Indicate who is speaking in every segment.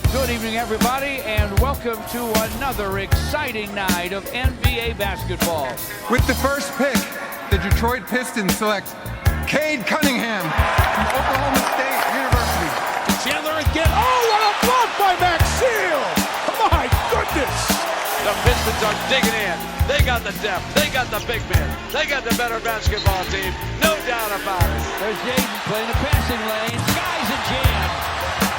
Speaker 1: Good evening, everybody, and welcome to another exciting night of NBA basketball.
Speaker 2: With the first pick, the Detroit Pistons select Cade Cunningham from Oklahoma State University.
Speaker 3: Chandler again. Oh, what a block by Maxfield! My goodness!
Speaker 4: The Pistons are digging in. They got the depth. They got the big men. They got the better basketball team. No doubt about it.
Speaker 1: There's Jaden playing the passing lane. Skies a jam.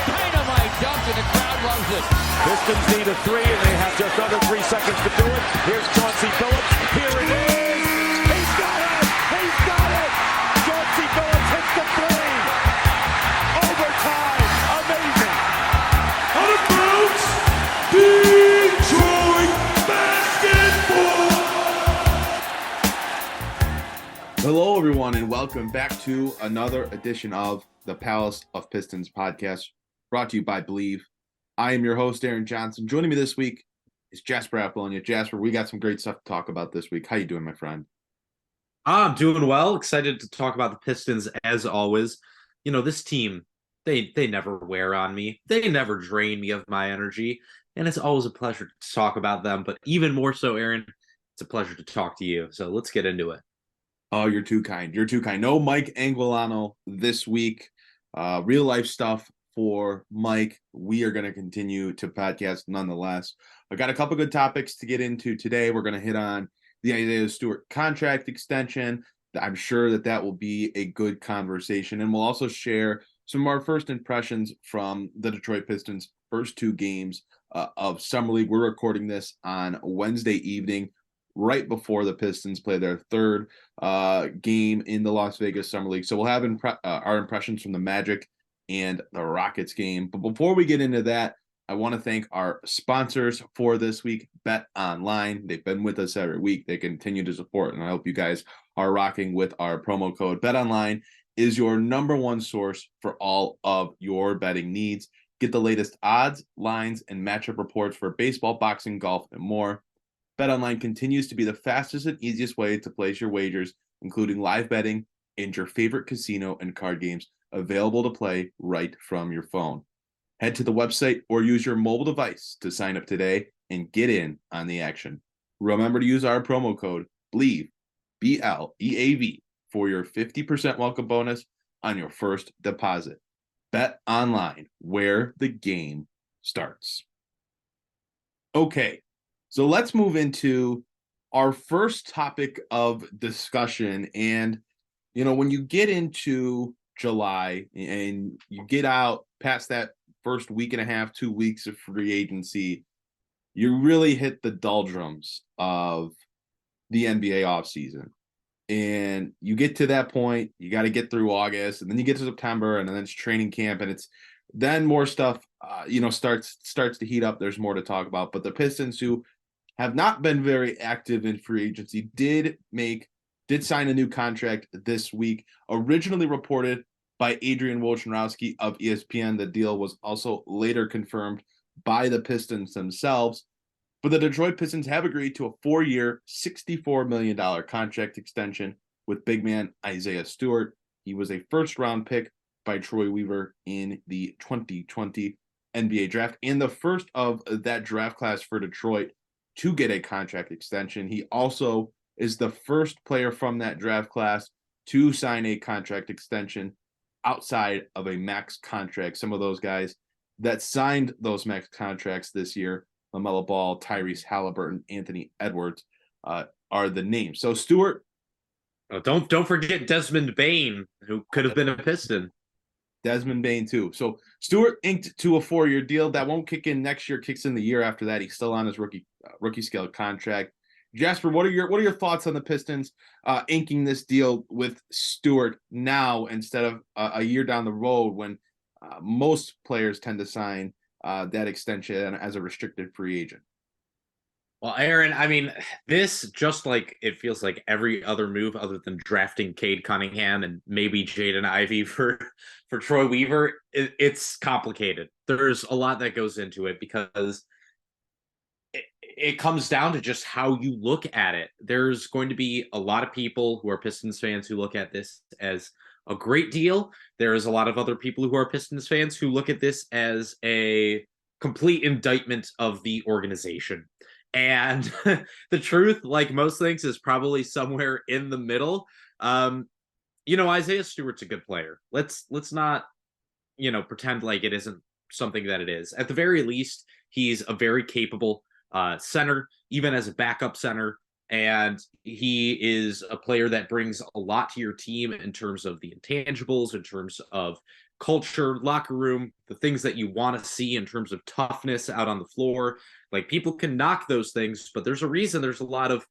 Speaker 1: Dynamite dunk, and the crowd loves it.
Speaker 3: Pistons need a three, and they have just under 3 seconds to do it. Here's Chauncey Billups. Here it is. He's got it. He's got it. Chauncey Billups hits the three. Overtime. Amazing. Out of bounds. Detroit basketball.
Speaker 5: Hello, everyone, and welcome back to another edition of the Palace of Pistons Podcast, brought to you by Believe. I am your host, Aaron Johnson. Joining me this week is Jasper Apollonia. Jasper, we got some great stuff to talk about this week. How you doing, my friend?
Speaker 6: I'm doing well. Excited to talk about the Pistons as always. You know, this team, they never wear on me. They never drain me of my energy. And it's always a pleasure to talk about them. But even more so, Aaron, it's a pleasure to talk to you. So let's get into it.
Speaker 5: Oh, you're too kind. You're too kind. No Mike Anguilano this week. Real life stuff for Mike. We are going to continue to podcast nonetheless. I got a couple good topics to get into today. We're going to hit on the Isaiah Stewart contract extension. I'm sure that will be a good conversation. And we'll also share some of our first impressions from the Detroit Pistons' first two games of Summer League. We're recording this on Wednesday evening, right before the Pistons play their third game in the Las Vegas Summer League. So we'll have our impressions from the Magic and the Rockets game. But before we get into that, I want to thank our sponsors for this week, Bet Online. They've been with us every week. They continue to support, and I hope you guys are rocking with our promo code. Bet Online is your number one source for all of your betting needs. Get the latest odds, lines, and matchup reports for baseball, boxing, golf, and more. BetOnline continues to be the fastest and easiest way to place your wagers, including live betting and your favorite casino and card games available to play right from your phone. Head to the website or use your mobile device to sign up today and get in on the action. Remember to use our promo code BLEAV, BLEAV, for your 50% welcome bonus on your first deposit. Bet Online, where the game starts. Okay. So let's move into our first topic of discussion. And, you know, when you get into July and you get out past that first week and a half, 2 weeks of free agency, you really hit the doldrums of the NBA offseason. And you get to that point, you got to get through August, and then you get to September, and then it's training camp, and it's then more stuff, starts to heat up. There's more to talk about. But the Pistons, who have not been very active in free agency, did sign a new contract this week. Originally reported by Adrian Wojnarowski of ESPN, the deal was also later confirmed by the Pistons themselves. But the Detroit Pistons have agreed to a 4-year, $64 million contract extension with big man Isaiah Stewart. He was a first-round pick by Troy Weaver in the 2020 NBA draft, and the first of that draft class for Detroit to get a contract extension. He also is the first player from that draft class to sign a contract extension outside of a max contract. Some of those guys that signed those max contracts this year, LaMelo Ball, Tyrese Halliburton, Anthony Edwards, are the names. So Stewart.
Speaker 6: Oh, don't forget Desmond Bane, who could have been a Piston.
Speaker 5: Desmond Bane too. So Stewart inked to a 4-year deal that won't kick in next year, kicks in the year after that. He's still on his rookie scale contract. Jasper, what are your thoughts on the Pistons inking this deal with Stewart now instead of a year down the road when most players tend to sign that extension as a restricted free agent?
Speaker 6: Well, Aaron, I mean, this, just like it feels like every other move other than drafting Cade Cunningham and maybe Jaden Ivey for Troy Weaver, it's complicated. There's a lot that goes into it because it comes down to just how you look at it. There's going to be a lot of people who are Pistons fans who look at this as a great deal. There is a lot of other people who are Pistons fans who look at this as a complete indictment of the organization. And the truth, like most things, is probably somewhere in the middle. Isaiah Stewart's a good player. Let's not, pretend like it isn't something that it is. At the very least, he's a very capable center, even as a backup center. And he is a player that brings a lot to your team in terms of the intangibles, in terms of culture, locker room, the things that you want to see in terms of toughness out on the floor. Like, people can knock those things, but there's a reason there's a lot of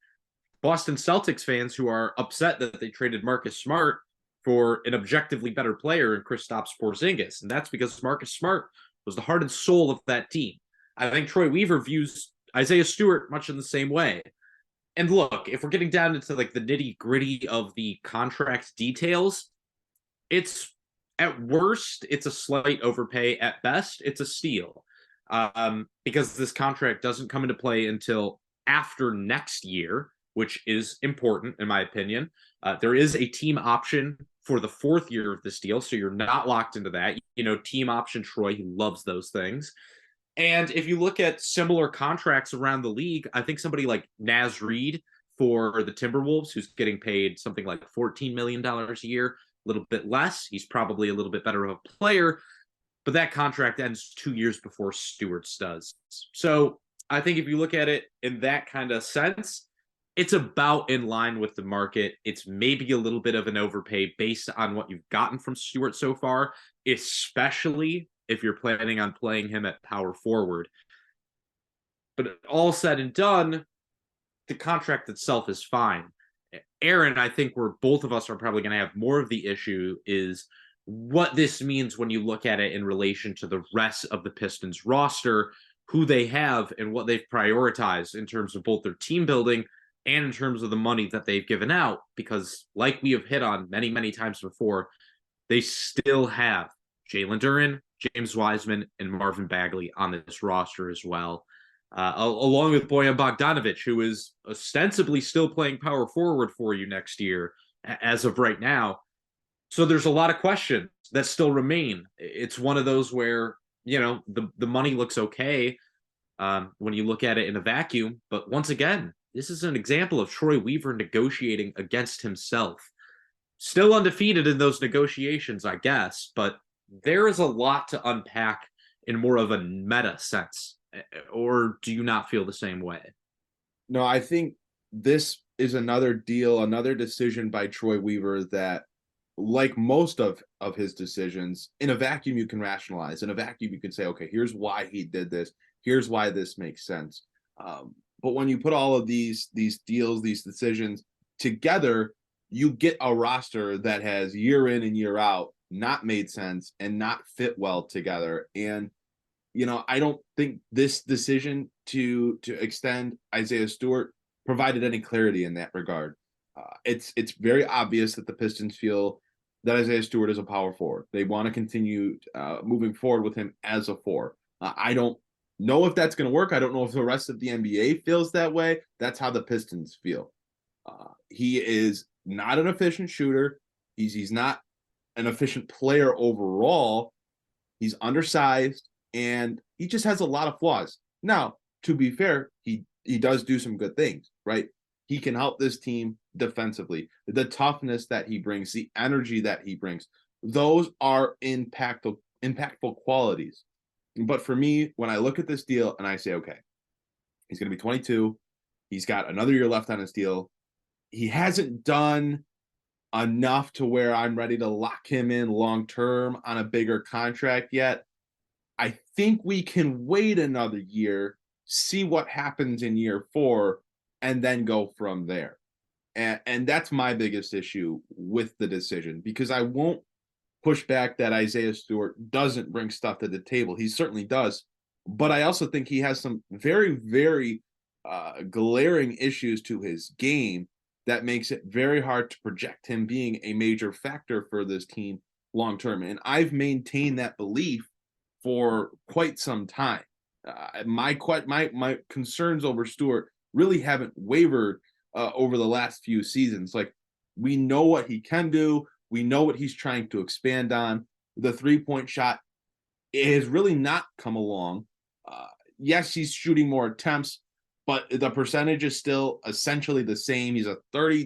Speaker 6: Boston Celtics fans who are upset that they traded Marcus Smart for an objectively better player in Kristaps Porzingis. And that's because Marcus Smart was the heart and soul of that team. I think Troy Weaver views Isaiah Stewart much in the same way. And look, if we're getting down into like the nitty gritty of the contract details, it's at worst, it's a slight overpay. At best, it's a steal. Because this contract doesn't come into play until after next year, which is important in my opinion. There is a team option for the 4th year of this deal, so you're not locked into that. Team option Troy, he loves those things. And if you look at similar contracts around the league, I think somebody like Naz Reid for the Timberwolves, who's getting paid something like $14 million a year, a little bit less. He's probably a little bit better of a player, but that contract ends 2 years before Stewart's does. So I think if you look at it in that kind of sense, it's about in line with the market. It's maybe a little bit of an overpay based on what you've gotten from Stewart so far, especially if you're planning on playing him at power forward. But all said and done, the contract itself is fine. Aaron, I think where both of us are probably going to have more of the issue is what this means when you look at it in relation to the rest of the Pistons roster, who they have and what they've prioritized in terms of both their team building and in terms of the money that they've given out. Because like we have hit on many, many times before, they still have Jalen Duren, James Wiseman, and Marvin Bagley on this roster as well, along with Bojan Bogdanovic, who is ostensibly still playing power forward for you next year as of right now. So there's a lot of questions that still remain. It's one of those where, the money looks okay when you look at it in a vacuum. But once again, this is an example of Troy Weaver negotiating against himself. Still undefeated in those negotiations, I guess, but there is a lot to unpack in more of a meta sense. Or do you not feel the same way?
Speaker 5: No, I think this is another deal, another decision by Troy Weaver that, like most of his decisions, in a vacuum you can rationalize. In a vacuum you can say, okay, here's why he did this. Here's why this makes sense. But when you put all of these deals, these decisions together, you get a roster that has year in and year out not made sense and not fit well together. And, I don't think this decision to extend Isaiah Stewart provided any clarity in that regard. It's very obvious that the Pistons feel that Isaiah Stewart is a power forward. They want to continue moving forward with him as a 4. I don't know if that's going to work. I don't know if the rest of the NBA feels that way. That's how the Pistons feel. He is not an efficient shooter. He's not an efficient player overall. He's undersized, and he just has a lot of flaws. Now, to be fair, he does do some good things, right? He can help this team defensively. The toughness that he brings, the energy that he brings, those are impactful qualities. But for me, when I look at this deal and I say, okay, he's going to be 22. He's got another year left on his deal. He hasn't done enough to where I'm ready to lock him in long-term on a bigger contract yet. I think we can wait another year, see what happens in year 4, and then go from there. And that's my biggest issue with the decision, because I won't push back that Isaiah Stewart doesn't bring stuff to the table. He certainly does. But I also think he has some very, very glaring issues to his game that makes it very hard to project him being a major factor for this team long-term. And I've maintained that belief for quite some time. My concerns over Stewart really haven't wavered over the last few seasons. Like, we know what he can do. We know what he's trying to expand on. The 3-point shot has really not come along. Yes, he's shooting more attempts, but the percentage is still essentially the same. He's a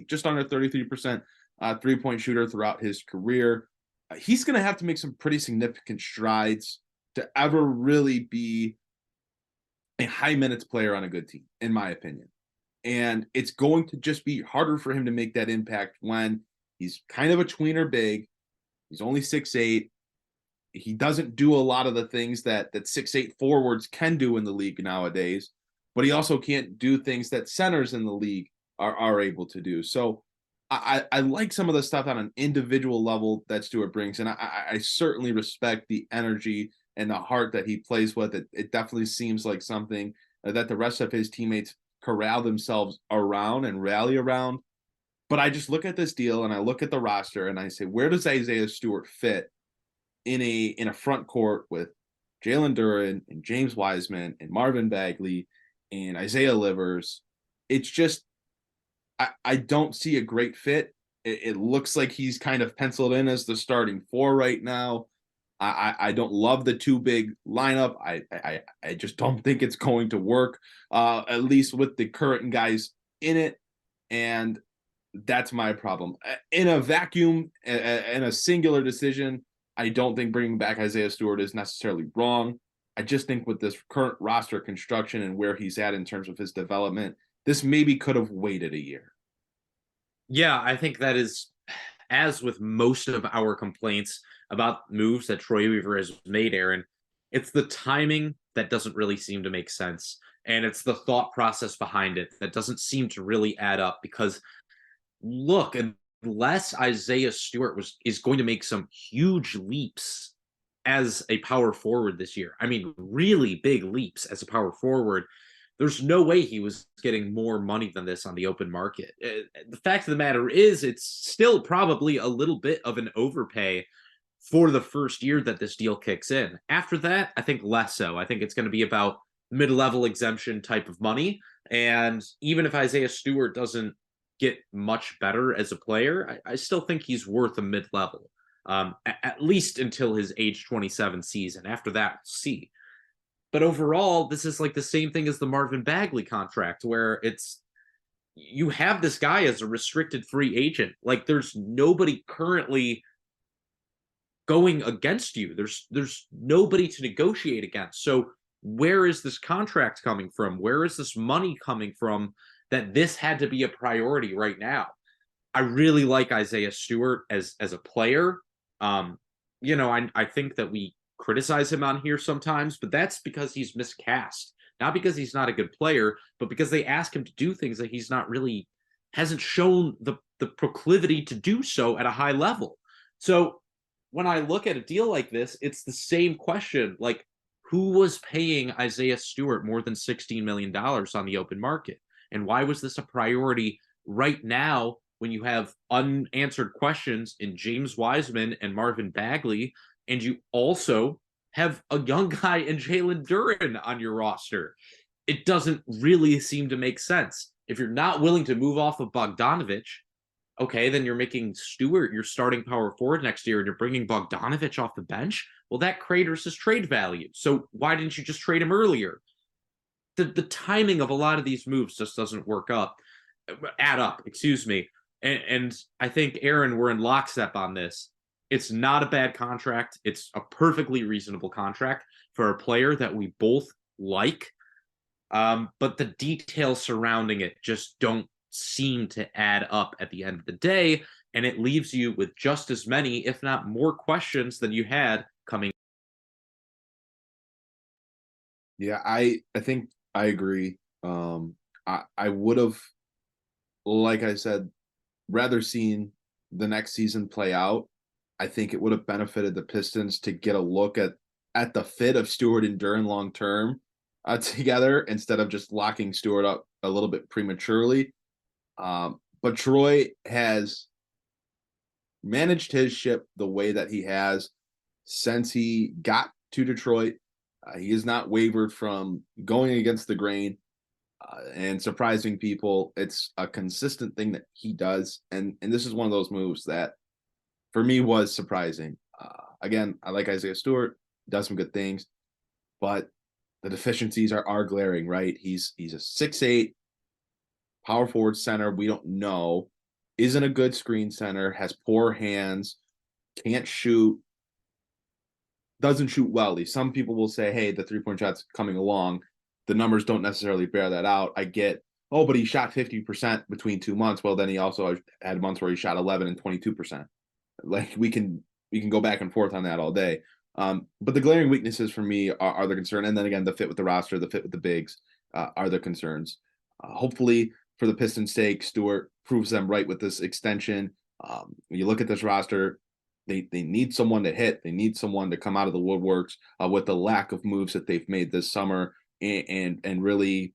Speaker 5: just under 33% 3-point shooter throughout his career. He's going to have to make some pretty significant strides to ever really be a high minutes player on a good team, in my opinion. And it's going to just be harder for him to make that impact when he's kind of a tweener big. He's only 6'8". He doesn't do a lot of the things that 6'8" forwards can do in the league nowadays, but he also can't do things that centers in the league are able to do. So I like some of the stuff on an individual level that Stewart brings, and I certainly respect the energy and the heart that he plays with. It definitely seems like something that the rest of his teammates corral themselves around and rally around. But I just look at this deal and I look at the roster and I say, where does Isaiah Stewart fit in a front court with Jalen Duren and James Wiseman and Marvin Bagley and Isaiah Livers? It's just, I don't see a great fit. It looks like he's kind of penciled in as the starting four right now. I don't love the too big lineup. I just don't think it's going to work, at least with the current guys in it. And that's my problem. In a vacuum, in a singular decision, I don't think bringing back Isaiah Stewart is necessarily wrong. I just think with this current roster construction and where he's at in terms of his development, this maybe could have waited a year.
Speaker 6: Yeah, I think that is, as with most of our complaints about moves that Troy Weaver has made, Aaron, it's the timing that doesn't really seem to make sense. And it's the thought process behind it that doesn't seem to really add up, because look, unless Isaiah Stewart is going to make some huge leaps as a power forward this year, I mean, really big leaps as a power forward, there's no way he was getting more money than this on the open market. The fact of the matter is, it's still probably a little bit of an overpay for the first year that this deal kicks in. After that, I think less so. I think it's going to be about mid-level exemption type of money. And even if Isaiah Stewart doesn't get much better as a player, I still think he's worth a mid-level, at least until his age 27 season. After that, we'll see. But overall, this is like the same thing as the Marvin Bagley contract, where it's, you have this guy as a restricted free agent. Like, there's nobody currently going against you. There's nobody to negotiate against. So where is this contract coming from? Where is this money coming from that this had to be a priority right now? I really like Isaiah Stewart as a player. I think that we criticize him on here sometimes, but that's because he's miscast. Not because he's not a good player, but because they ask him to do things that he's not really, hasn't shown the proclivity to do so at a high level. So when I look at a deal like this, it's the same question. Like, who was paying Isaiah Stewart more than $16 million on the open market? And why was this a priority right now when you have unanswered questions in James Wiseman and Marvin Bagley, and you also have a young guy in Jalen Duren on your roster? It doesn't really seem to make sense. If you're not willing to move off of Bogdanovic, okay, then you're making Stewart your starting power forward next year, and you're bringing Bogdanovic off the bench. Well, that craters his trade value. So why didn't you just trade him earlier? The timing of a lot of these moves just doesn't add up, excuse me. And I think, Aaron, we're in lockstep on this. It's not a bad contract. It's a perfectly reasonable contract for a player that we both like. But the details surrounding it just don't seem to add up at the end of the day. And it leaves you with just as many, if not more, questions than you had coming.
Speaker 5: Yeah, I think I agree. I would have, like I said, rather seen the next season play out. I think it would have benefited the Pistons to get a look at the fit of Stewart and Duren long term together, instead of just locking Stewart up a little bit prematurely. But Troy has managed his ship the way that he has since he got to Detroit. He has not wavered from going against the grain and surprising people. It's a consistent thing that he does. And this is one of those moves that, for me, was surprising. Again, I like Isaiah Stewart, does some good things, but the deficiencies are glaring, right? He's a 6'8" power forward center. We don't know. Isn't a good screen center, has poor hands, can't shoot, doesn't shoot well. At least some people will say, hey, the 3-point shot's coming along. The numbers don't necessarily bear that out. I get, oh, but he shot 50% between 2 months. Well, then he also had months where he shot 11 and 22%. Like we can go back and forth on that all day. But the glaring weaknesses for me are the concern. And then again, the fit with the roster, the fit with the bigs are the concerns. Hopefully, for the Pistons' sake, Stewart proves them right with this extension. When you look at this roster, they need someone to hit. They need someone to come out of the woodworks with the lack of moves that they've made this summer and really,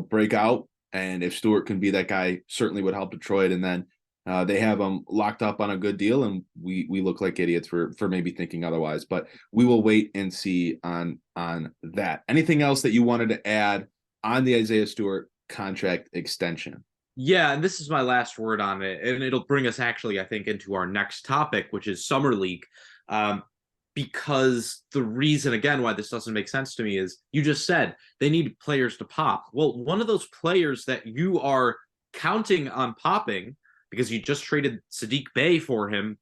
Speaker 5: break out. And if Stewart can be that guy, certainly would help Detroit. And then they have him locked up on a good deal, and we look like idiots for maybe thinking otherwise. But we will wait and see on that. Anything else that you wanted to add on the Isaiah Stewart contract extension?
Speaker 6: Yeah, and this is my last word on it, and it'll bring us actually, I think, into our next topic, which is Summer League. Because the reason, again, why this doesn't make sense to me is you just said they need players to pop. Well, one of those players that you are counting on popping, because you just traded Sadiq Bey for him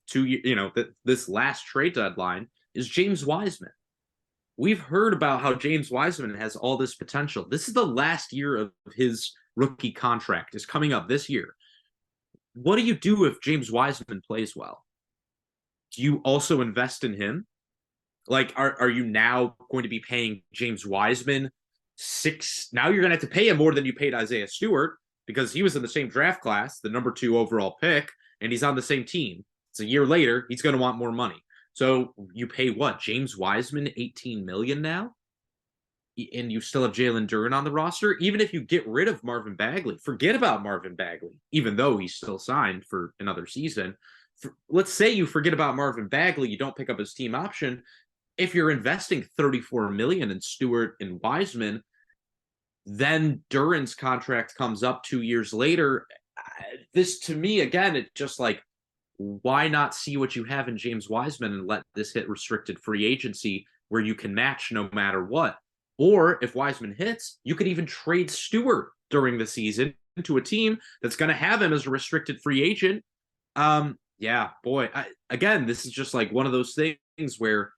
Speaker 6: this last trade deadline, is James Wiseman. We've heard about how James Wiseman has all this potential. This is the last year of his rookie contract, is coming up this year. What do you do if James Wiseman plays well? Do you also invest in him? Like, are you now going to be paying James Wiseman now you're going to have to pay him more than you paid Isaiah Stewart, because he was in the same draft class, the number 2 overall pick, and he's on the same team. It's a year later, he's going to want more money. So you pay what? James Wiseman $18 million now? And you still have Jalen Duren on the roster? Even if you get rid of Marvin Bagley, forget about Marvin Bagley, even though he's still signed for another season. Let's say you forget about Marvin Bagley, you don't pick up his team option. If you're investing $34 million in Stewart and Wiseman, then Duren's contract comes up 2 years later. This, to me, again, it's just like, why not see what you have in James Wiseman and let this hit restricted free agency where you can match no matter what? Or if Wiseman hits, you could even trade Stewart during the season to a team that's going to have him as a restricted free agent. Yeah, boy. Again, this is just like one of those things where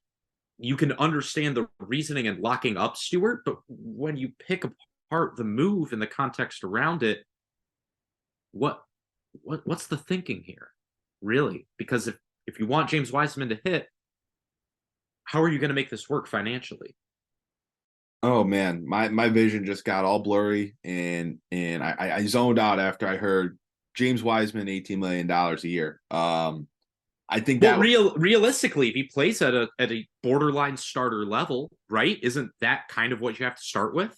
Speaker 6: you can understand the reasoning and locking up Stewart, but when you pick apart the move and the context around it, what's the thinking here, really? Because if you want James Wiseman to hit, how are you going to make this work financially?
Speaker 5: Oh man, my vision just got all blurry, and I zoned out after I heard James Wiseman $18 million a year. I think that
Speaker 6: realistically, if he plays at a borderline starter level, right? Isn't that kind of what you have to start with?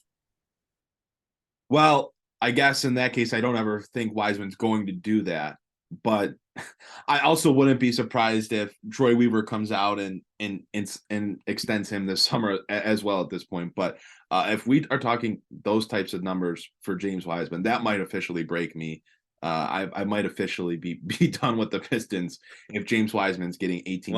Speaker 5: Well, I guess in that case, I don't ever think Wiseman's going to do that. But I also wouldn't be surprised if Troy Weaver comes out and extends him this summer as well at this point. But if we are talking those types of numbers for James Wiseman, that might officially break me. I might officially be done with the Pistons if James Wiseman's getting 18.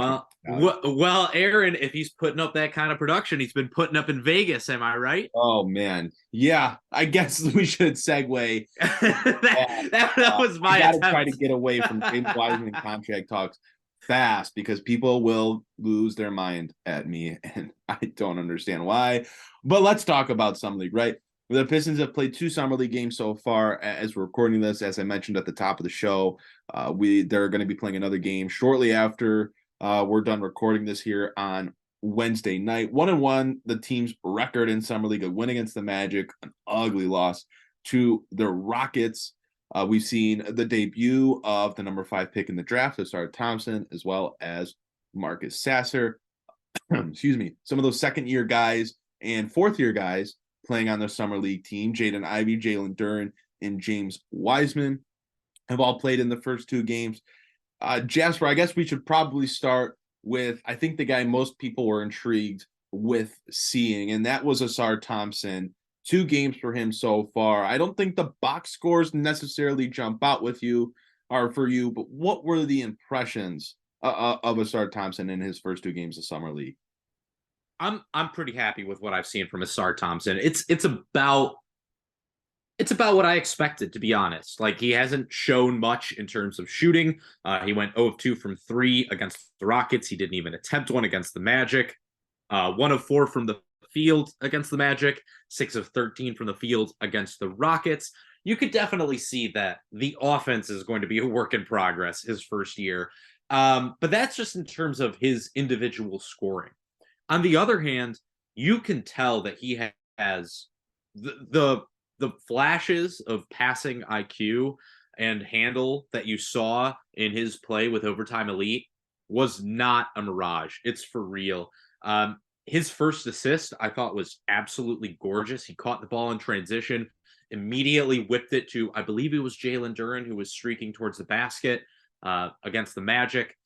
Speaker 6: Well, Aaron, if he's putting up that kind of production, he's been putting up in Vegas. Am I right?
Speaker 5: Oh man, yeah. I guess we should segue.
Speaker 6: that was my.
Speaker 5: I gotta try to get away from James Wiseman contract talks fast, because people will lose their mind at me, and I don't understand why. But let's talk about Summer League, right? The Pistons have played 2 Summer League games so far as we're recording this. As I mentioned at the top of the show, they're going to be playing another game shortly after we're done recording this here on Wednesday night. 1-1, the team's record in Summer League, a win against the Magic, an ugly loss to the Rockets. We've seen the debut of the number 5 pick in the draft, Asar Thompson, as well as Marcus Sasser. Excuse me. Some of those second-year guys and fourth-year guys playing on the Summer League team, Jaden Ivey, Jalen Duren, and James Wiseman, have all played in the first 2 games. Jasper, I guess we should probably start with, I think, the guy most people were intrigued with seeing, and that was Asar Thompson. 2 games for him so far. I don't think the box scores necessarily jump out with you or for you, but what were the impressions of Ausar Thompson in his first 2 games of Summer League?
Speaker 6: I'm pretty happy with what I've seen from Asar Thompson. It's about what I expected, to be honest. Like, he hasn't shown much in terms of shooting. He went 0 of 2 from 3 against the Rockets. He didn't even attempt one against the Magic. 1 of 4 from the field against the Magic. 6 of 13 from the field against the Rockets. You could definitely see that the offense is going to be a work in progress his first year. But that's just in terms of his individual scoring. On the other hand, you can tell that he has the flashes of passing IQ and handle that you saw in his play with Overtime Elite was not a mirage. It's for real. His first assist, I thought, was absolutely gorgeous. He caught the ball in transition, immediately whipped it to, I believe it was Jalen Duren, who was streaking towards the basket against the Magic.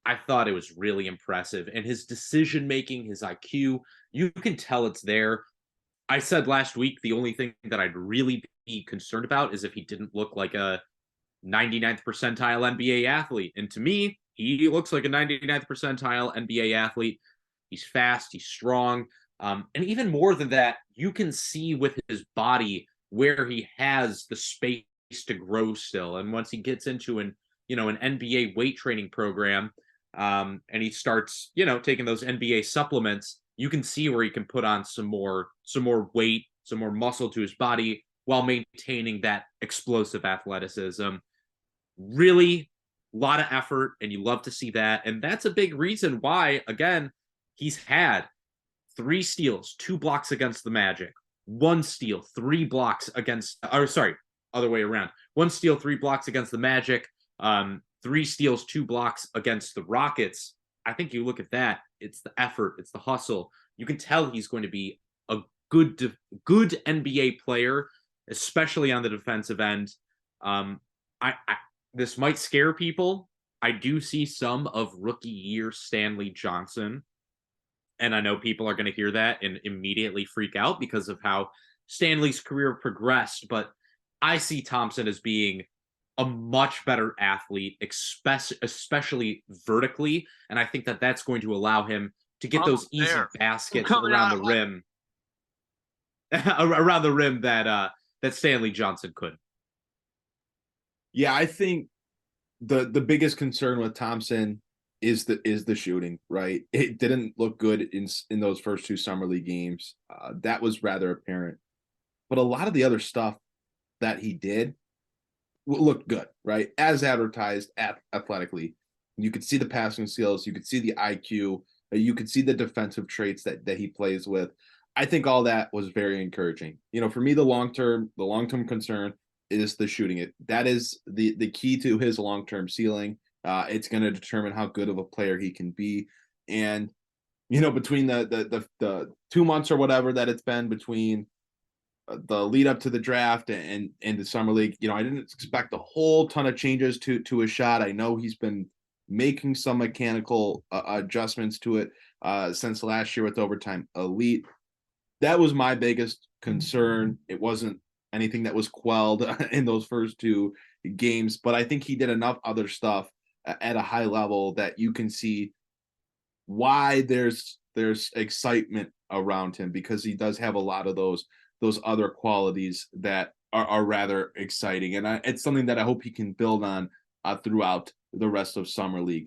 Speaker 6: I thought it was really impressive. And his decision-making, his IQ, you can tell it's there. I said last week the only thing that I'd really be concerned about is if he didn't look like a 99th percentile NBA athlete. And to me, he looks like a 99th percentile NBA athlete. He's fast, he's strong. And even more than that, you can see with his body where he has the space to grow still. And once he gets into an NBA weight training program, and he starts, taking those NBA supplements, you can see where he can put on some more weight, some more muscle to his body while maintaining that explosive athleticism. Really, a lot of effort, and you love to see that. And that's a big reason why, again, he's had 3 steals, 2 blocks against the Magic, 1 steal, 3 blocks against, other way around. 1 steal, 3 blocks against the Magic, 3 steals, 2 blocks against the Rockets. I think you look at that, it's the effort, it's the hustle. You can tell he's going to be a good NBA player, especially on the defensive end. This might scare people. I do see some of rookie year Stanley Johnson. And I know people are going to hear that and immediately freak out because of how Stanley's career progressed. But I see Thompson as being a much better athlete, especially vertically. And I think that that's going to allow him to get those easy baskets around the rim. Around the rim that Stanley Johnson could.
Speaker 5: Yeah, I think the biggest concern with Thompson is the shooting, right? It didn't look good in those first 2 summer league games. That was rather apparent. But a lot of the other stuff that he did looked good, right? As advertised athletically. You could see the passing skills, you could see the IQ, you could see the defensive traits that he plays with. I think all that was very encouraging. For me, the long-term concern is the shooting. That is the key to his long-term ceiling. It's going to determine how good of a player he can be. And, between the 2 months or whatever that it's been between the lead up to the draft and the summer league, I didn't expect a whole ton of changes to his shot. I know he's been making some mechanical adjustments to it since last year with Overtime Elite. That was my biggest concern. It wasn't anything that was quelled in those first 2 games, but I think he did enough other stuff at a high level that you can see why there's excitement around him, because he does have a lot of those other qualities that are rather exciting. And it's something that I hope he can build on throughout the rest of Summer League.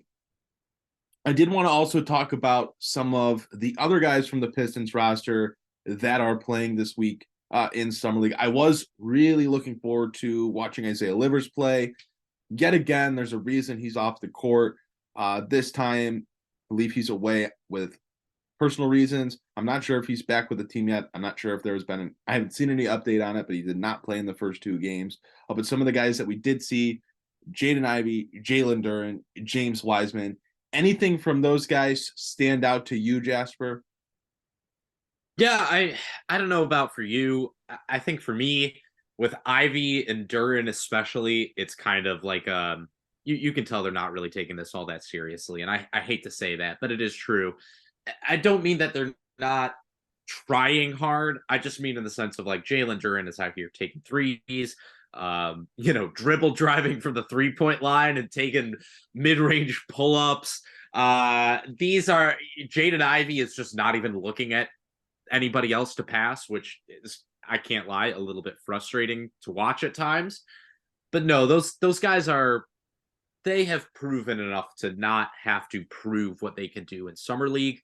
Speaker 5: I did want to also talk about some of the other guys from the Pistons roster that are playing this week in Summer League. I was really looking forward to watching Isaiah Livers play. Yet again, there's a reason he's off the court. This time, I believe he's away with personal reasons. I'm not sure if he's back with the team yet. I'm not sure if there's been I haven't seen any update on it, but he did not play in the first 2 games. But some of the guys that we did see, Jaden Ivey, Jalen Duren, James Wiseman, anything from those guys stand out to you, Jasper?
Speaker 6: Yeah, I don't know about for you. I think for me, with Ivy and Duren especially, it's kind of like you can tell they're not really taking this all that seriously. And I hate to say that, but it is true. I don't mean that they're not trying hard. I just mean in the sense of like Jalen Duren is out here taking threes, dribble driving from the 3-point line and taking mid-range pull-ups. These are Jaden Ivey is just not even looking at anybody else to pass, which is, I can't lie, a little bit frustrating to watch at times. But no, those guys they have proven enough to not have to prove what they can do in Summer League.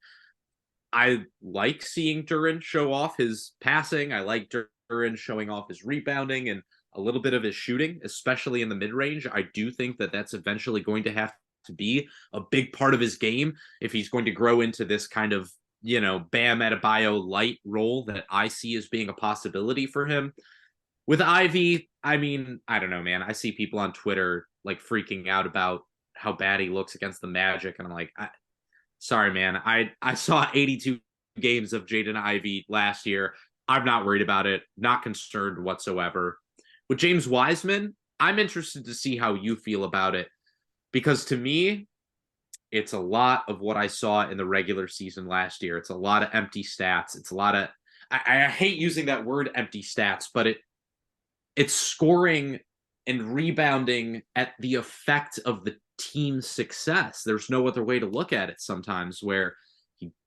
Speaker 6: I like seeing Duren show off his passing. I like Duren showing off his rebounding and a little bit of his shooting, especially in the mid-range. I do think that that's eventually going to have to be a big part of his game if he's going to grow into this kind of, Bam Adebayo light role that I see as being a possibility for him. With Ivy, I mean, I don't know, man. I see people on Twitter like freaking out about how bad he looks against the Magic, and I'm like, sorry, man. I saw 82 games of Jaden Ivey last year. I'm not worried about it. Not concerned whatsoever. With James Wiseman, I'm interested to see how you feel about it, because to me, it's a lot of what I saw in the regular season last year. It's a lot of empty stats. It's a lot of, I hate using that word empty stats, but it's scoring and rebounding at the effect of the team's success. There's no other way to look at it sometimes, where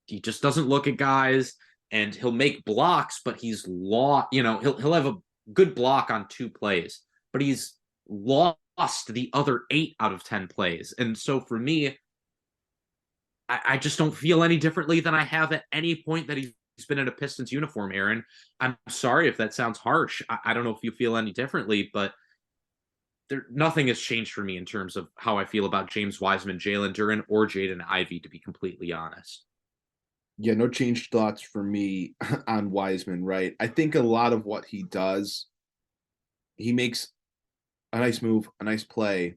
Speaker 6: he just doesn't look at guys and he'll make blocks, but he's he'll have a good block on 2 plays, but he's lost the other 8 out of 10 plays. And so for me, I just don't feel any differently than I have at any point that he's been in a Pistons uniform, Aaron. I'm sorry if that sounds harsh. I don't know if you feel any differently, but nothing has changed for me in terms of how I feel about James Wiseman, Jalen Duren, or Jaden Ivey, to be completely honest.
Speaker 5: Yeah, no changed thoughts for me on Wiseman, right? I think a lot of what he does, he makes a nice move, a nice play,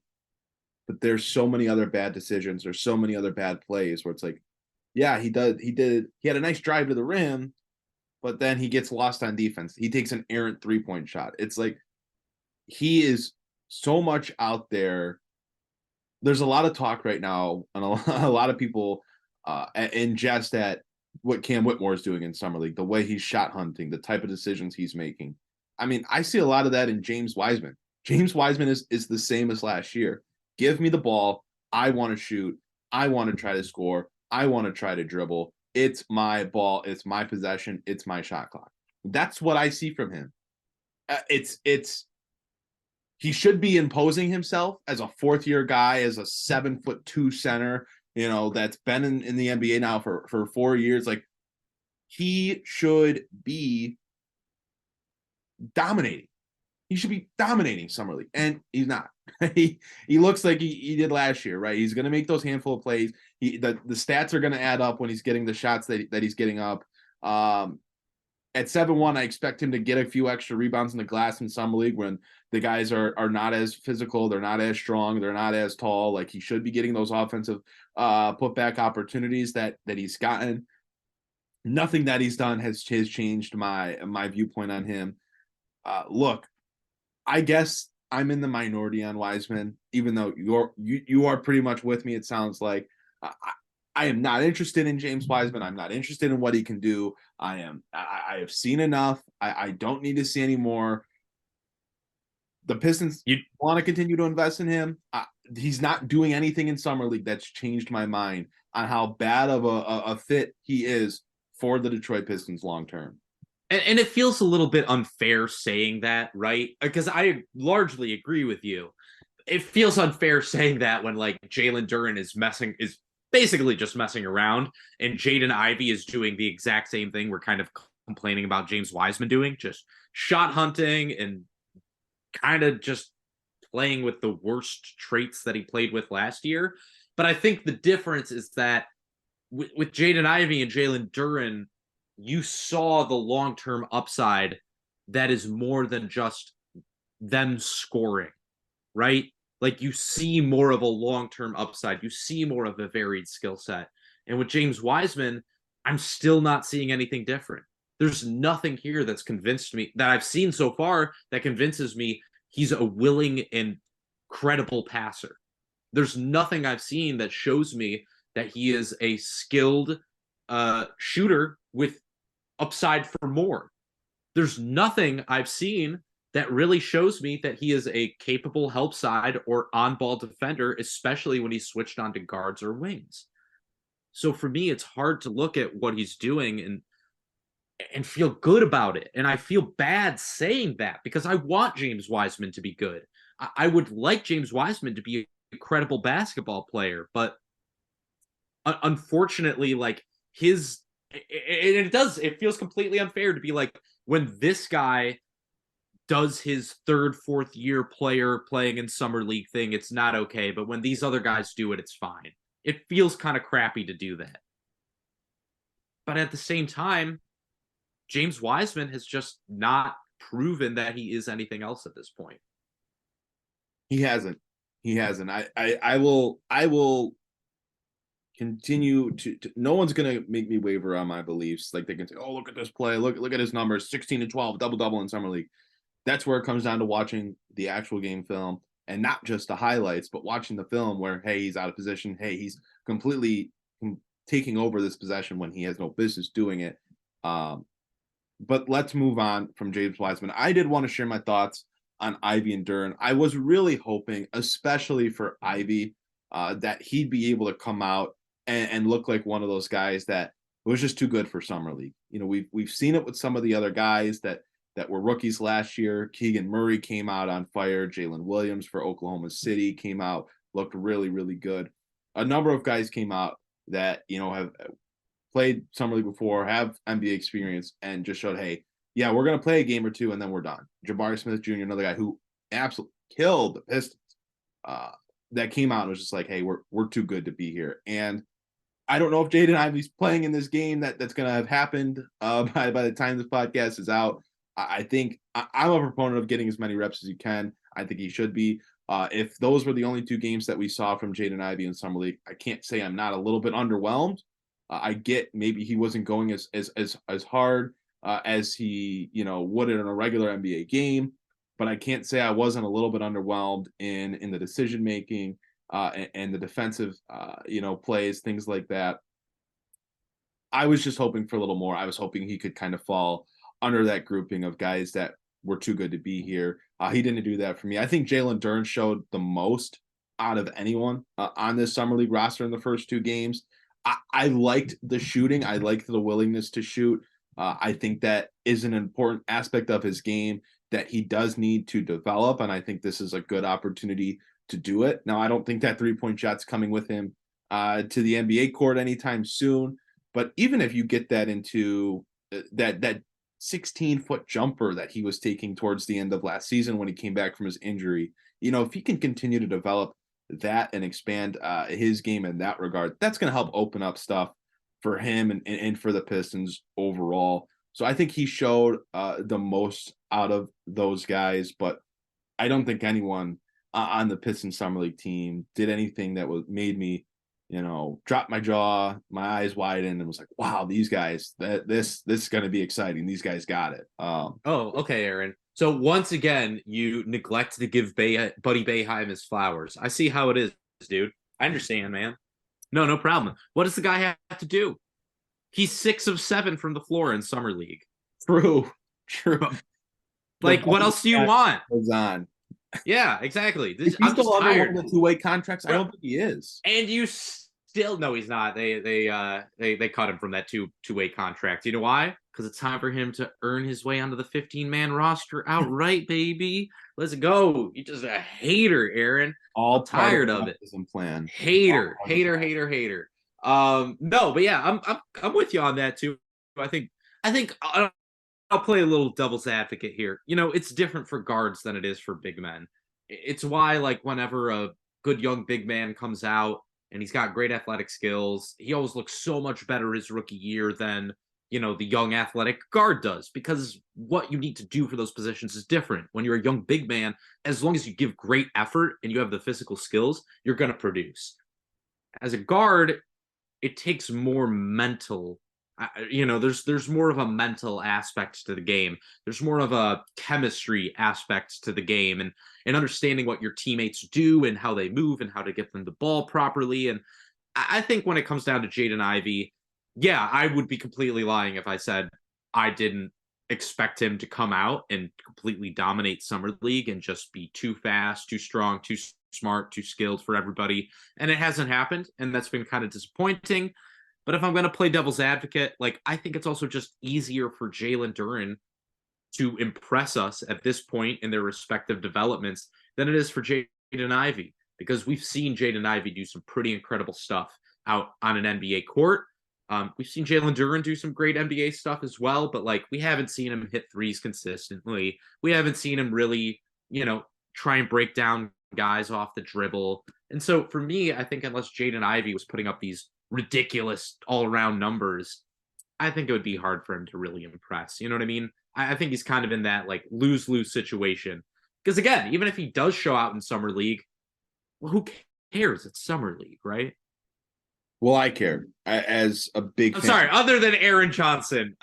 Speaker 5: but there's so many other bad decisions. There's so many other bad plays where it's like, yeah, he had a nice drive to the rim, but then he gets lost on defense. He takes an errant 3-point shot. It's like, he is so much out there. There's a lot of talk right now, and a lot of people ingest at what Cam Whitmore is doing in Summer League, the way he's shot hunting, the type of decisions he's making. I mean, I see a lot of that in James Wiseman. James Wiseman is the same as last year. Give me the ball. I want to shoot. I want to try to score. I want to try to dribble. It's my ball. It's my possession. It's my shot clock. That's what I see from him. He should be imposing himself as a 4th-year guy, as a 7'2" center, that's been in the NBA now for 4 years. Like, he should be dominating. He should be dominating Summer League, and he's not. he looks like he did last year, right? He's going to make those handful of plays. The stats are going to add up when he's getting the shots that he's getting up. At 7'1", I expect him to get a few extra rebounds in the glass in Summer League when the guys are not as physical, they're not as strong, they're not as tall. Like, he should be getting those offensive putback opportunities that he's gotten. Nothing that he's done has changed my viewpoint on him. Look, I guess I'm in the minority on Wiseman, even though you are pretty much with me. It sounds like I am not interested in James Wiseman. I'm not interested in what he can do. I have seen enough. I don't need to see any more. The Pistons want to continue to invest in him. He's not doing anything in Summer League that's changed my mind on how bad of a fit he is for the Detroit Pistons long term.
Speaker 6: And it feels a little bit unfair saying that, right? Because I largely agree with you. It feels unfair saying that when, like, Jalen Duren is basically just messing around, and Jaden Ivey is doing the exact same thing we're kind of complaining about James Wiseman doing, just shot hunting and kind of just playing with the worst traits that he played with last year. But I think the difference is that with Jaden Ivey and Jalen Duren, you saw the long-term upside that is more than just them scoring, right? Like, you see more of a long-term upside. You see more of a varied skill set. And with James Wiseman, I'm still not seeing anything different. There's nothing here that's convinced me, that I've seen so far, that convinces me he's a willing and credible passer. There's nothing I've seen that shows me that he is a skilled shooter with upside for more. There's nothing I've seen that really shows me that he is a capable help side or on-ball defender, especially when he's switched onto guards or wings. So for me, it's hard to look at what he's doing and feel good about it. And I feel bad saying that because I want James Wiseman to be good. I would like James Wiseman to be a credible basketball player, but unfortunately, like it feels completely unfair to be like, when this guy does his third, fourth year player playing in summer league thing, it's not okay. But when these other guys do it, it's fine. It feels kind of crappy to do that. But at the same time, James Wiseman has just not proven that he is anything else at this point.
Speaker 5: He hasn't. I will continue to no one's gonna make me waver on my beliefs. Like, they can say, oh, look at this play, look at his numbers, 16 and 12, double in summer league. That's where it comes down to watching the actual game film, and not just the highlights, but watching the film where, hey, he's out of position, hey, he's completely taking over this possession when he has no business doing it. But let's move on from James Wiseman. I did want to share my thoughts on Ivey and Duren. I was really hoping, especially for Ivey, that he'd be able to come out and look like one of those guys that was just too good for summer league. You know, we've seen it with some of the other guys that were rookies last year. Keegan Murray came out on fire. Jalen Williams for Oklahoma City came out, looked really, really good. A number of guys came out that, you know, have played summer league before, have NBA experience, and just showed, hey, yeah, we're going to play a game or two and then we're done. Jabari Smith Jr., another guy who absolutely killed the Pistons, that came out and was just like, hey, we're too good to be here. And I don't know if Jaden Ivey's playing in this game that's going to have happened by the time this podcast is out. I think I'm a proponent of getting as many reps as you can. I think he should be. If those were the only two games that we saw from Jaden Ivey in summer league, I can't say I'm not a little bit underwhelmed. I get maybe he wasn't going as hard as he, you know, would in a regular NBA game, but I can't say I wasn't a little bit underwhelmed in the decision making and the defensive you know, plays, things like that. I was just hoping for a little more. I was hoping he could kind of fall under that grouping of guys that were too good to be here. He didn't do that for me. I think Jalen Duren showed the most out of anyone on this summer league roster in the first two games. I liked the shooting. I liked the willingness to shoot. I think that is an important aspect of his game that he does need to develop, and I think this is a good opportunity to do it. Now, I don't think that three-point shot's coming with him to the NBA court anytime soon, but even if you get that into that 16-foot jumper that he was taking towards the end of last season when he came back from his injury, you know, if he can continue to develop that and expand his game in that regard, that's going to help open up stuff for him and for the Pistons overall. So I think he showed the most out of those guys, but I don't think anyone on the Pistons summer league team did anything that made me, you know, drop my jaw, my eyes widened, and was like, wow, these guys, this is going to be exciting. These guys got it.
Speaker 6: Oh, okay, Aaron. So once again, you neglect to give Buddy Boeheim his flowers. I see how it is, dude. I understand, man. No problem. What does the guy have to do? He's 6 of 7 from the floor in summer league.
Speaker 5: True.
Speaker 6: Like, what else do you want?
Speaker 5: Goes on.
Speaker 6: Yeah, exactly.
Speaker 5: He's
Speaker 6: I'm
Speaker 5: still
Speaker 6: just
Speaker 5: under
Speaker 6: tired.
Speaker 5: one of the two-way contracts. I don't think he is.
Speaker 6: And you still no, he's not. They cut him from that two-way contract. You know why? Because it's time for him to earn his way onto the 15-man roster outright, baby. Let's go. You're just a hater, Aaron.
Speaker 5: All
Speaker 6: tired of it.
Speaker 5: Plan.
Speaker 6: Hater. No, but yeah, I'm with you on that too. I think I'll play a little devil's advocate here. You know, it's different for guards than it is for big men. It's why, like, whenever a good young big man comes out and he's got great athletic skills, he always looks so much better his rookie year than, you know, the young athletic guard does, because what you need to do for those positions is different. When you're a young big man, as long as you give great effort and you have the physical skills, you're going to produce. As a guard, it takes more mental. You know, there's more of a mental aspect to the game. There's more of a chemistry aspect to the game, and understanding what your teammates do and how they move and how to get them the ball properly. And I think when it comes down to Jaden Ivey, yeah, I would be completely lying if I said I didn't expect him to come out and completely dominate summer league and just be too fast, too strong, too smart, too skilled for everybody. And it hasn't happened, and that's been kind of disappointing. But if I'm going to play devil's advocate, like I think it's also just easier for Jalen Duren to impress us at this point in their respective developments than it is for Jaden Ivey, because we've seen Jaden Ivey do some pretty incredible stuff out on an NBA court. We've seen Jalen Duren do some great NBA stuff as well, but like we haven't seen him hit threes consistently. We haven't seen him really, try and break down guys off the dribble. And so for me, I think unless Jaden Ivey was putting up these ridiculous all-around numbers, I think it would be hard for him to really impress. You know what I mean? I think he's kind of in that like lose-lose situation. Because again, even if he does show out in Summer League, well, who cares? It's Summer League, right?
Speaker 5: Well, I care as a big fan.
Speaker 6: Sorry, other than Aaron Johnson.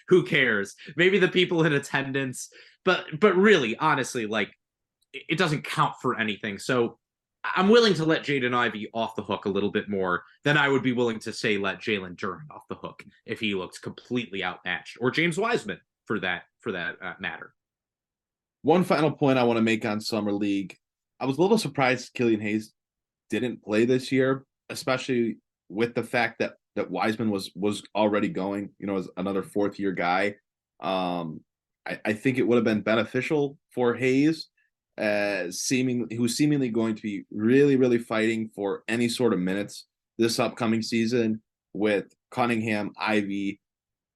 Speaker 6: Who cares? Maybe the people in attendance. But really, honestly, like it doesn't count for anything. So I'm willing to let Jaden Ivey off the hook a little bit more than I would be willing to say let Jalen Duren off the hook if he looks completely outmatched, or James Wiseman for that matter.
Speaker 5: One final point I want to make on Summer League. I was a little surprised Killian Hayes didn't play this year, especially with the fact that Wiseman was already going, as another fourth-year guy. I think it would have been beneficial for Hayes, who's seemingly going to be really, really fighting for any sort of minutes this upcoming season, with Cunningham, Ivey,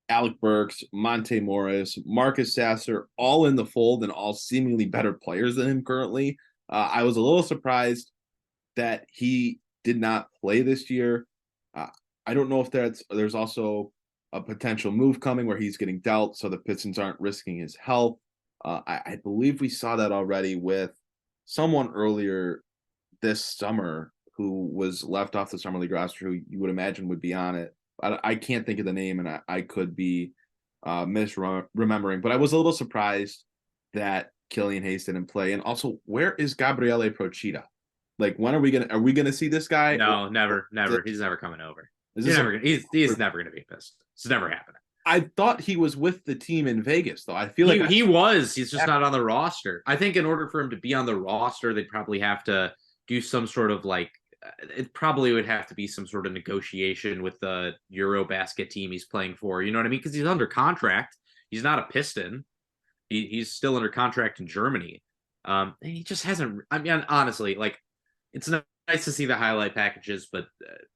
Speaker 5: Alec Burks, Monte Morris, Marcus Sasser, all in the fold and all seemingly better players than him currently. I was a little surprised that he did not play this year. I don't know if there's also a potential move coming where he's getting dealt, so the Pistons aren't risking his health. I believe we saw that already with someone earlier this summer who was left off the Summer League roster, who you would imagine would be on it. I can't think of the name, and I could be misremembering, but I was a little surprised that Killian Hayes didn't play. And also, where is Gabriele Procida? Like, when are we gonna see this guy?
Speaker 6: No, never. He's never coming over. He's never gonna be pissed. It's never happening.
Speaker 5: I thought he was with the team in Vegas, though. I feel like
Speaker 6: he was. He's just not on the roster. I think in order for him to be on the roster, they'd probably have to do some sort of like. It probably would have to be some sort of negotiation with the Eurobasket team he's playing for. You know what I mean? Because he's under contract. He's not a Piston. He's still under contract in Germany. And he just hasn't. I mean, honestly, like, it's nice to see the highlight packages, but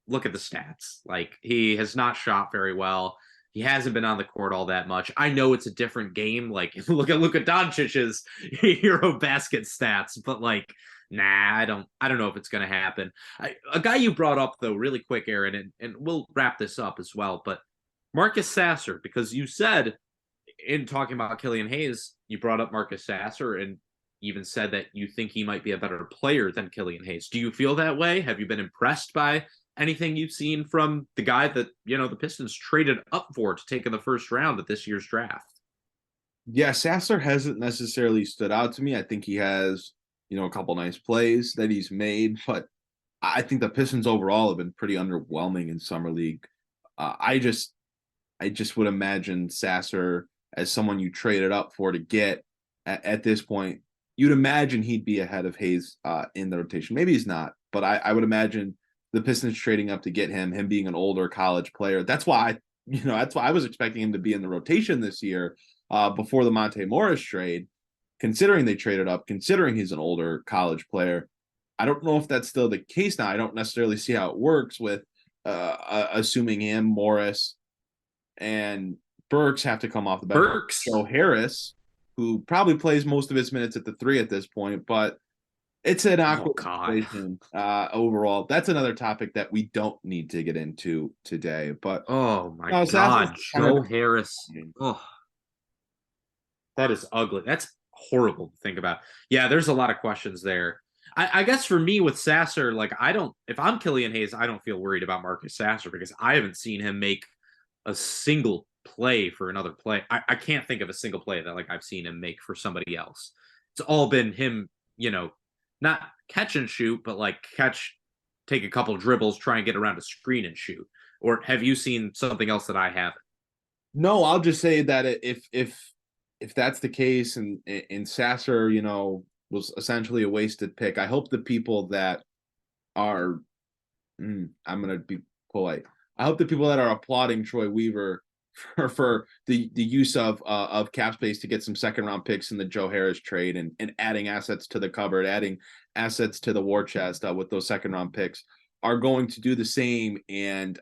Speaker 6: look at the stats. Like, he has not shot very well. He hasn't been on the court all that much. I know it's a different game. Like, look at Luka Doncic's Eurobasket stats, but like, nah, I don't know if it's going to happen. A guy you brought up though, really quick, Aaron, and we'll wrap this up as well. But Marcus Sasser, because you said in talking about Killian Hayes, you brought up Marcus Sasser and even said that you think he might be a better player than Killian Hayes. Do you feel that way? Have you been impressed by anything you've seen from the guy that, the Pistons traded up for to take in the first round of this year's draft?
Speaker 5: Yeah, Sasser hasn't necessarily stood out to me. I think he has, a couple nice plays that he's made, but I think the Pistons overall have been pretty underwhelming in Summer League. I just would imagine Sasser as someone you traded up for to get at this point. You'd imagine he'd be ahead of Hayes in the rotation. Maybe he's not, but I would imagine the Pistons trading up to get him being an older college player. That's why I was expecting him to be in the rotation this year before the Monte Morris trade, considering they traded up, considering he's an older college player. I don't know if that's still the case now. I don't necessarily see how it works with assuming him, Morris, and Burks have to come off the bench. Joe Harris, who probably plays most of his minutes at the 3 at this point, but it's an awkward situation overall. That's another topic that we don't need to get into today. But
Speaker 6: oh my God, Joe Harris. Oh, that is ugly. That's horrible to think about. Yeah, there's a lot of questions there. I guess for me with Sasser, like, if I'm Killian Hayes, I don't feel worried about Marcus Sasser because I haven't seen him make a single play for another play. I can't think of a single play that like I've seen him make for somebody else. It's all been him, not catch and shoot, but like take a couple dribbles, try and get around a screen and shoot. Or have you seen something else that I haven't?
Speaker 5: No, I'll just say that if that's the case and Sasser, was essentially a wasted pick, I hope the people that are I'm going to be polite. I hope the people that are applauding Troy Weaver for the use of cap space to get some second round picks in the Joe Harris trade and adding assets to the cupboard, adding assets to the war chest with those second round picks are going to do the same and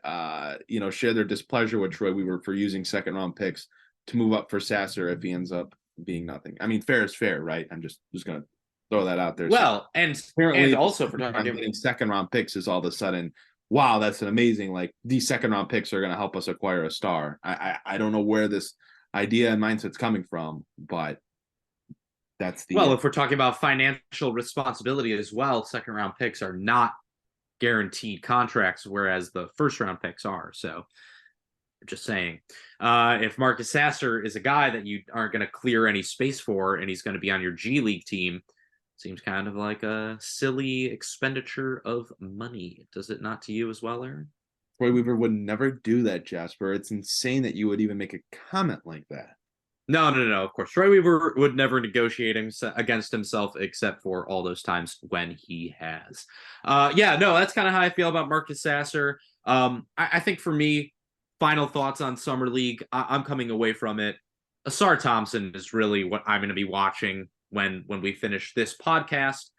Speaker 5: share their displeasure with Troy Weaver for using second round picks to move up for Sasser if he ends up being nothing. I mean, fair is fair, right? I'm just going to throw that out there.
Speaker 6: Well,
Speaker 5: so,
Speaker 6: and also for
Speaker 5: getting second round picks is all of a sudden, wow, that's an amazing, like these second round picks are going to help us acquire a star. I don't know where this idea and mindset's coming from, but that's the,
Speaker 6: if we're talking about financial responsibility as well, second round picks are not guaranteed contracts, whereas the first round picks are. So just saying, if Marcus Sasser is a guy that you aren't going to clear any space for, and he's going to be on your G League team, seems kind of like a silly expenditure of money. Does it not to you as well, Aaron?
Speaker 5: Troy Weaver would never do that, Jasper. It's insane that you would even make a comment like that.
Speaker 6: No. Of course, Troy Weaver would never negotiate against himself except for all those times when he has. That's kind of how I feel about Marcus Sasser. I think for me, final thoughts on Summer League, I'm coming away from it. Asar Thompson is really what I'm going to be watching when we finish this podcast.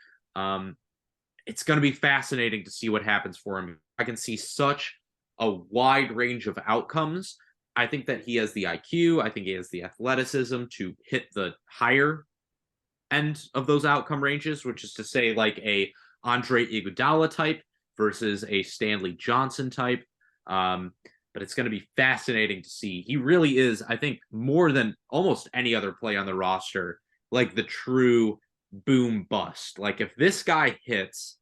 Speaker 6: It's going to be fascinating to see what happens for him. I can see such a wide range of outcomes. I think that he has the IQ. I think he has the athleticism to hit the higher end of those outcome ranges, which is to say like a Andre Iguodala type versus a Stanley Johnson type. But it's going to be fascinating to see. He really is, I think, more than almost any other play on the roster, like the true boom bust. Like if this guy hits,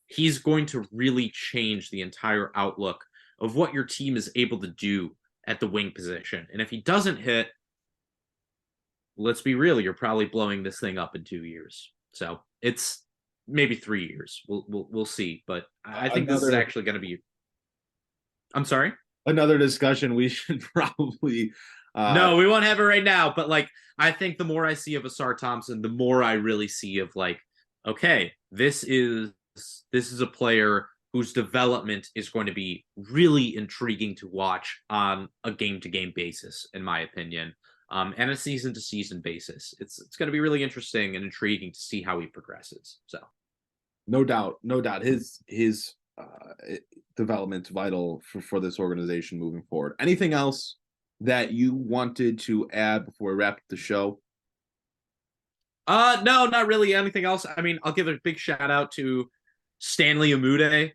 Speaker 6: he's going to really change the entire outlook of what your team is able to do at the wing position. And if he doesn't hit, let's be real, you're probably blowing this thing up in 2 years. So it's maybe 3 years. We'll see. But I think this is actually going to be. I'm sorry.
Speaker 5: Another discussion we should probably.
Speaker 6: No, we won't have it right now. But like, I think the more I see of Asar Thompson, the more I really see of like, okay, this is a player whose development is going to be really intriguing to watch on a game-to-game basis, in my opinion, and a season-to-season basis. It's going to be really interesting and intriguing to see how he progresses. So,
Speaker 5: no doubt, his development's vital for this organization moving forward. Anything else that you wanted to add before we wrap up the show?
Speaker 6: No, not really anything else. I mean, I'll give a big shout out to Stanley Amude.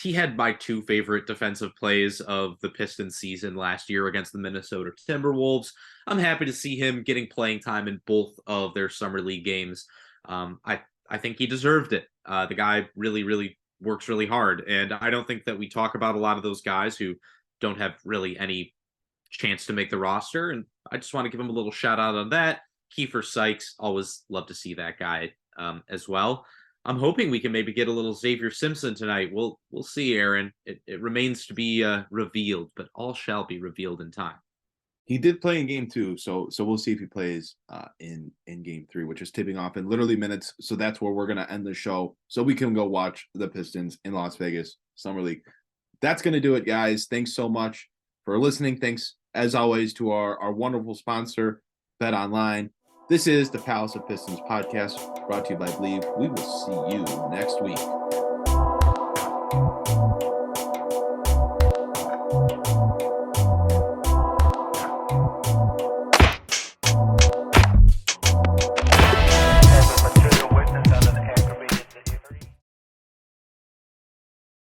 Speaker 6: He had my two favorite defensive plays of the Pistons season last year against the Minnesota Timberwolves. I'm happy to see him getting playing time in both of their summer league games. I think he deserved it. The guy really, really works really hard. And I don't think that we talk about a lot of those guys who don't have really any chance to make the roster. And I just want to give him a little shout out on that. Kiefer Sykes, always love to see that guy as well. I'm hoping we can maybe get a little Xavier Simpson tonight. We'll see, Aaron. It remains to be revealed, but all shall be revealed in time.
Speaker 5: He did play in game 2, so we'll see if he plays in game 3, which is tipping off in literally minutes. So that's where we're going to end the show so we can go watch the Pistons in Las Vegas Summer League. That's going to do it, guys. Thanks so much for listening. Thanks, as always, to our wonderful sponsor, Bet Online. This is the Palace of Pistons Podcast, brought to you by Believe. We will see you next week.